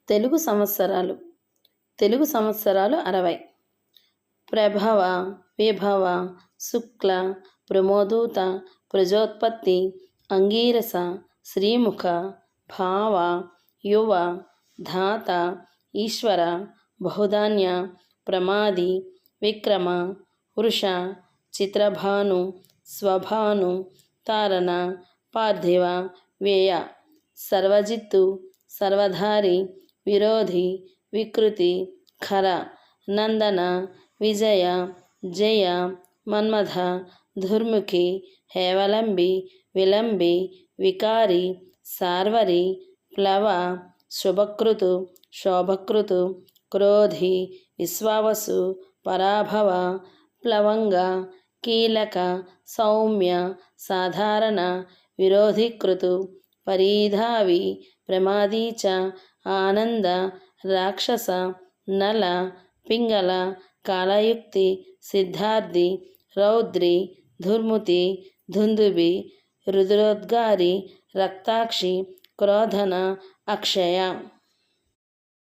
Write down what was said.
తెలుగు సంవత్సరాలు 60. ప్రభవ, విభవ, శుక్ల, ప్రమోదూత, ప్రజోత్పత్తి, అంగీరస, శ్రీముఖ, భావ, యువ, ధాత, ఈశ్వర, బహుధాన్య, ప్రమాది, విక్రమ, వృష, చిత్రభాను, స్వభాను, తారణ, పార్థివ, వ్యయ, సర్వజిత్తు, సర్వధారి, విరోధి, వికృతి, ఖర, నందన, విజయ, జయ, మన్మథ, దుర్ముఖి, హేవలంబి, విలంబి, వికారి, సార్వరి, ప్లవ, శుభకృతు, శోభకృతు, క్రోధి, విశ్వావసు, పరాభవ, ప్లవంగ, కీలక, సౌమ్య, సాధారణ, విరోధీకృతు, పరీధావి, ప్రమాదీచ, ఆనంద, రాక్షస, నల, పింగళ, కాలయుక్తి, సిద్ధార్థి, రౌద్రి, దుర్ముతి, దుందుబి, రుద్రోద్గారి, రక్తాక్షి, క్రోధన, అక్షయ.